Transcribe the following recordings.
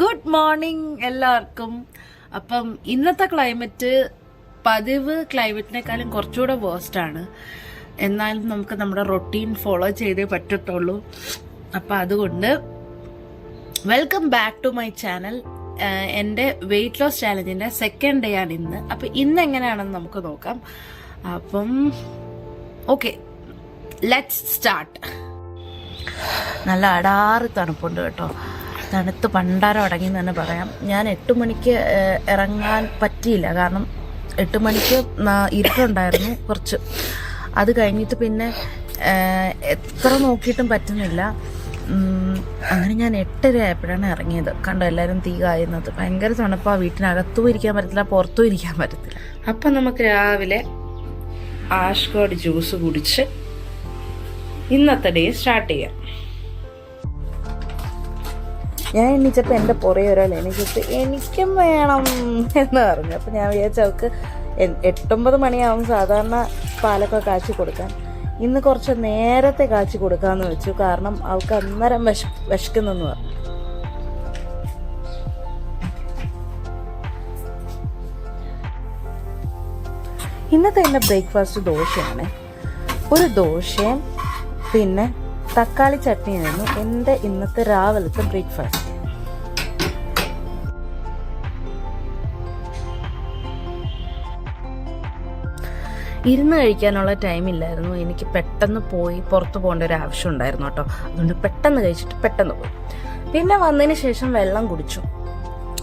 Good morning എല്ലാവർക്കും. അപ്പം ഇന്നത്തെ ക്ലൈമറ്റ് പതിവ് ക്ലൈമറ്റിനേക്കാളും കുറച്ചുകൂടെ വേസ്റ്റ് ആണ്. എന്നാലും നമുക്ക് നമ്മുടെ റൊട്ടീൻ ഫോളോ ചെയ്തേ പറ്റത്തുള്ളൂ. അപ്പം അതുകൊണ്ട് welcome back to my channel. എൻ്റെ വെയിറ്റ് ലോസ് ചാലഞ്ചിൻ്റെ സെക്കൻഡ് ഡേ ആണ് ഇന്ന്. അപ്പം ഇന്ന് എങ്ങനെയാണെന്ന് നമുക്ക് നോക്കാം. അപ്പം ഓക്കെ, ലെറ്റ്സ് സ്റ്റാർട്ട്. നല്ല അടാറ് തണുപ്പുണ്ട് കേട്ടോ. തണുത്ത് പണ്ടാരം അടങ്ങി എന്ന് തന്നെ പറയാം. ഞാൻ 8 മണിക്ക് ഇറങ്ങാൻ പറ്റിയില്ല, കാരണം 8 മണിക്ക് ഇരുട്ടുണ്ടായിരുന്നു കുറച്ച്. അത് കഴിഞ്ഞിട്ട് പിന്നെ എത്ര നോക്കിയിട്ടും പറ്റുന്നില്ല. അങ്ങനെ ഞാൻ 8:30 ആയപ്പോഴാണ് ഇറങ്ങിയത്. കണ്ടോ എല്ലാവരും തീ കായുന്നത്. ഭയങ്കര തണുപ്പാണ്. വീട്ടിനകത്തും ഇരിക്കാൻ പറ്റത്തില്ല, പുറത്തും ഇരിക്കാൻ പറ്റത്തില്ല. അപ്പം നമുക്ക് രാവിലെ ആഷ്കോഡ് ജ്യൂസ് കുടിച്ച് ഇന്നത്തെ ഡേ സ്റ്റാർട്ട് ചെയ്യാം. ഞാൻ എണീച്ചപ്പോൾ എൻ്റെ പുറകെ ഒരാൾ എണീച്ചിട്ട് എനിക്കും വേണം എന്ന് പറഞ്ഞു. അപ്പം ഞാൻ വിചാരിച്ചു അവൾക്ക് 8-9 മണിയാവും സാധാരണ പാലൊക്കെ കാച്ചി കൊടുക്കാൻ. ഇന്ന് കുറച്ച് നേരത്തെ കാച്ചി കൊടുക്കാമെന്ന് വെച്ചു, കാരണം അവൾക്ക് അന്നേരം വിശക്കുന്നെന്ന് പറഞ്ഞു. ഇന്നത്തെ എൻ്റെ ബ്രേക്ക്ഫാസ്റ്റ് ദോശയാണ്. ഒരു ദോശയും പിന്നെ തക്കാളി ചട്നിയായിരുന്നു എൻ്റെ ഇന്നത്തെ രാവിലത്തെ ബ്രേക്ക്ഫാസ്റ്റ്. ഇരുന്ന് കഴിക്കാനുള്ള ടൈമില്ലായിരുന്നു. എനിക്ക് പെട്ടെന്ന് പോയി പുറത്ത് പോകേണ്ട ഒരു ആവശ്യം ഉണ്ടായിരുന്നു കേട്ടോ. അതുകൊണ്ട് പെട്ടെന്ന് കഴിച്ചിട്ട് പെട്ടെന്ന് പോയി. പിന്നെ വന്നതിന് ശേഷം വെള്ളം കുടിച്ചു.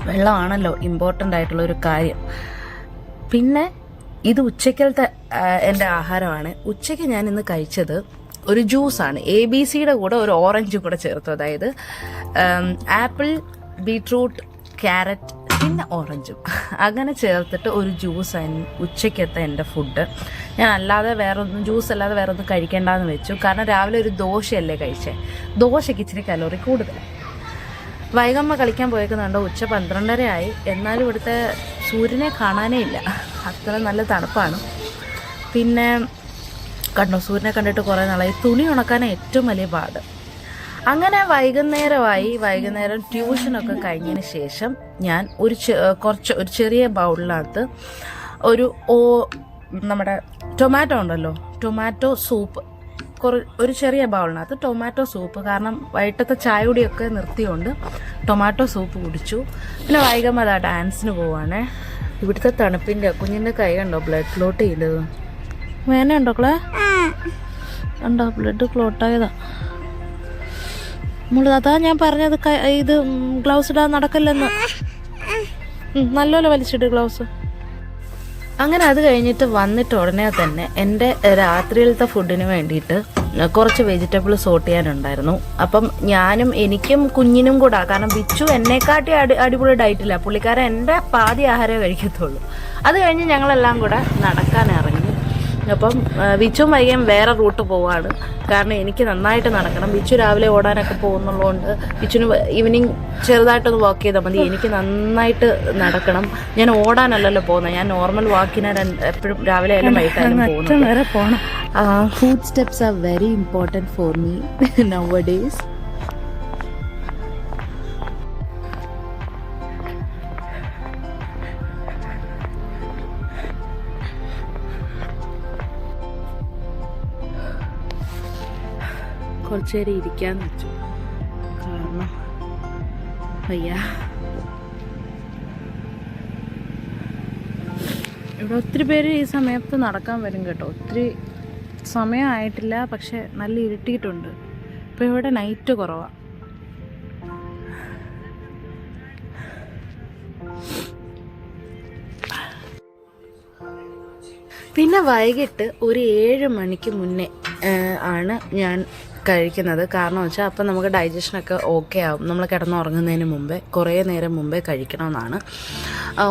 വെള്ളമാണല്ലോ ഇമ്പോർട്ടൻ്റ് ആയിട്ടുള്ള ഒരു കാര്യം. പിന്നെ ഇത് ഉച്ചക്കലത്തെ എൻ്റെ ആഹാരമാണ്. ഉച്ചയ്ക്ക് ഞാൻ ഇന്ന് കഴിച്ചത് ഒരു ജ്യൂസാണ്. ABCയുടെ കൂടെ ഒരു ഓറഞ്ചും കൂടെ ചേർത്തു. അതായത് ആപ്പിൾ, ബീട്രൂട്ട്, ക്യാരറ്റ് പിന്നെ ഓറഞ്ചും അങ്ങനെ ചേർത്തിട്ട് ഒരു ജ്യൂസായിരുന്നു ഉച്ചയ്ക്കത്തെ എൻ്റെ ഫുഡ്. ഞാൻ അല്ലാതെ ജ്യൂസ് അല്ലാതെ വേറെ ഒന്നും കഴിക്കേണ്ടെന്ന് വെച്ചു, കാരണം രാവിലെ ഒരു ദോശയല്ലേ കഴിച്ചേ. ദോശയ്ക്ക് ഇച്ചിരി കലോറി കൂടുതലാണ്. വൈകമ്മ കളിക്കാൻ പോയേക്കുന്നുണ്ടോ. ഉച്ച 12:30 ആയി. എന്നാലും ഇവിടുത്തെ സൂര്യനെ കാണാനേ ഇല്ല, അത്ര നല്ല തണുപ്പാണ്. പിന്നെ കണ്ടോ, സൂര്യനെ കണ്ടിട്ട് കുറേ നാളായി. തുണി ഉണക്കാൻ ഏറ്റവും വലിയ പാട്. അങ്ങനെ വൈകുന്നേരം ട്യൂഷനൊക്കെ കഴിഞ്ഞതിന് ശേഷം ഞാൻ ഒരു ചെറിയ ബൗളിനകത്ത് നമ്മുടെ ടൊമാറ്റോ ഉണ്ടല്ലോ, ടൊമാറ്റോ സൂപ്പ്, ഒരു ചെറിയ ബൗളിനകത്ത് ടൊമാറ്റോ സൂപ്പ്, കാരണം വൈകിട്ടത്തെ ചായ കുടിയൊക്കെ നിർത്തിയോണ്ട് ടൊമാറ്റോ സൂപ്പ് കുടിച്ചു. പിന്നെ വൈകുമ്പോൾ അതാ ഡാൻസിന് പോവാണേ. ഇവിടുത്തെ തണുപ്പിൻ്റെ കുഞ്ഞിൻ്റെ കൈ കണ്ടോ ബ്ലഡ് ക്ലോട്ട് ചെയ്തത്. വേനയുണ്ടോ ക്ലേ? ഉണ്ടോ? ബ്ലഡ് ക്ലോട്ടായതാ. അതാ ഞാൻ പറഞ്ഞത്, ഇത് ഗ്ലൗസ് ഇടാൻ നടക്കല്ലെന്ന്. നല്ലപോലെ വലിച്ചിട്ട് ഗ്ലൗസ്. അങ്ങനെ അത് കഴിഞ്ഞിട്ട് വന്നിട്ട് ഉടനെ തന്നെ എൻ്റെ രാത്രിയിലത്തെ ഫുഡിന് വേണ്ടിയിട്ട് കുറച്ച് വെജിറ്റബിൾ സോട്ട് ചെയ്യാനുണ്ടായിരുന്നു. അപ്പം എനിക്കും കുഞ്ഞിനും കൂടെ, കാരണം ബിച്ചു എന്നെക്കാട്ടി അടിപൊളി ഡയറ്റില്ല. പുള്ളിക്കാരൻ എൻ്റെ പാതി ആഹാരമേ കഴിക്കത്തുള്ളൂ. അത് കഴിഞ്ഞ് ഞങ്ങളെല്ലാം കൂടെ നടക്കാൻ ഇറങ്ങി. അപ്പം ബിച്ചും വൈകിയും വേറെ റൂട്ട് പോവാണ്, കാരണം എനിക്ക് നന്നായിട്ട് നടക്കണം. ബിച്ചു രാവിലെ ഓടാനൊക്കെ പോകുന്നുള്ളതുകൊണ്ട് ബിച്ചുന് ഈവനിങ് ചെറുതായിട്ടൊന്ന് വാക്ക് ചെയ്താൽ മതി. എനിക്ക് നന്നായിട്ട് നടക്കണം. ഞാൻ ഓടാനല്ലല്ലോ പോകുന്നത്, ഞാൻ നോർമൽ വാക്കിനാണ് എപ്പോഴും രാവിലെ ആയാലും വൈകിട്ടായാലും പോകുന്നത്. Food steps are very important for me now days. കുറച്ച് നേരം ഇരിക്കാന്ന് വെച്ചു, കാരണം വയ്യ. ഇവിടെ ഒത്തിരി പേര് ഈ സമയത്ത് നടക്കാൻ വരും കേട്ടോ. ഒത്തിരി സമയമായിട്ടില്ല, പക്ഷെ നല്ല ഇരുട്ടിയിട്ടുണ്ട്. ഇപ്പോൾ ഇവിടെ നൈറ്റ് കുറവാണ്. പിന്നെ വൈകിട്ട് ഒരു 7 മണിക്ക് മുന്നേ ആണ് ഞാൻ കഴിക്കുന്നത്. കാരണം വെച്ചാൽ അപ്പം നമുക്ക് ഡൈജഷനൊക്കെ ഓക്കെ ആവും. നമ്മൾ കിടന്നുറങ്ങുന്നതിന് മുമ്പേ, കുറേ നേരം മുമ്പേ കഴിക്കണമെന്നാണ്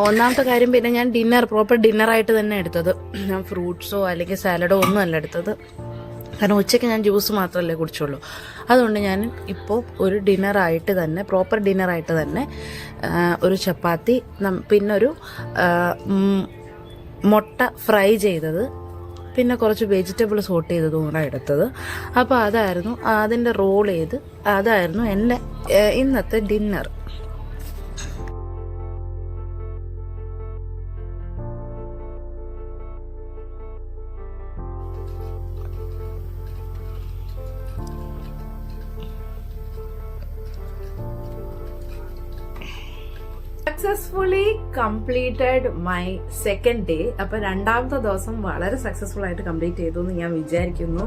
ഒന്നാമത്തെ കാര്യം. പിന്നെ ഞാൻ പ്രോപ്പർ ഡിന്നറായിട്ട് തന്നെ എടുത്തത്. ഞാൻ ഫ്രൂട്ട്സോ അല്ലെങ്കിൽ സാലഡോ ഒന്നും അല്ല എടുത്തത്, കാരണം ഉച്ചയ്ക്ക് ഞാൻ ജ്യൂസ് മാത്രമല്ലേ കുടിച്ചുള്ളൂ. അതുകൊണ്ട് ഞാൻ ഇപ്പോൾ ഒരു പ്രോപ്പർ ഡിന്നറായിട്ട് തന്നെ ഒരു ചപ്പാത്തി, പിന്നെ ഒരു മുട്ട ഫ്രൈ ചെയ്തത്, പിന്നെ കുറച്ച് വെജിറ്റബിൾ സോട്ട് ചെയ്തതും കൂടെ എടുത്തത്. അപ്പോൾ അതായിരുന്നു അതിൻ്റെ റോൾ ചെയ്ത്, അതായിരുന്നു എൻ്റെ ഇന്നത്തെ dinner. Successfully completed my second day. അപ്പൊ രണ്ടാമത്തെ ദിവസം വളരെ സക്സസ്ഫുൾ ആയിട്ട് കംപ്ലീറ്റ് ചെയ്തു എന്ന് ഞാൻ വിചാരിക്കുന്നു.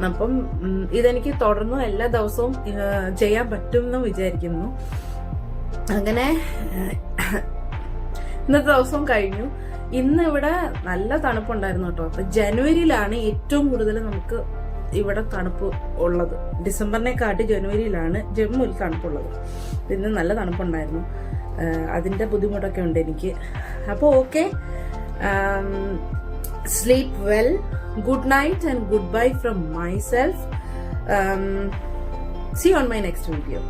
അപ്പം ഇതെനിക്ക് തുടർന്നും എല്ലാ ദിവസവും ചെയ്യാൻ പറ്റുമെന്ന് വിചാരിക്കുന്നു. അങ്ങനെ ഇന്നത്തെ ദിവസവും കഴിഞ്ഞു. ഇന്ന് ഇവിടെ നല്ല തണുപ്പുണ്ടായിരുന്നു കേട്ടോ. അപ്പൊ ജനുവരിയിലാണ് ഏറ്റവും കൂടുതൽ നമുക്ക് ഇവിടെ തണുപ്പ് ഉള്ളത്. ഡിസംബറിനെക്കാട്ടി ജനുവരിയിലാണ് ജമ്മുവിൽ തണുപ്പുള്ളത്. ഇന്ന് നല്ല തണുപ്പുണ്ടായിരുന്നു. അതിന്റെ ബുദ്ധിമുട്ടൊക്കെ ഉണ്ട് എനിക്ക്. അപ്പോൾ okay, sleep well, good night and good bye from my self. See you on my next video.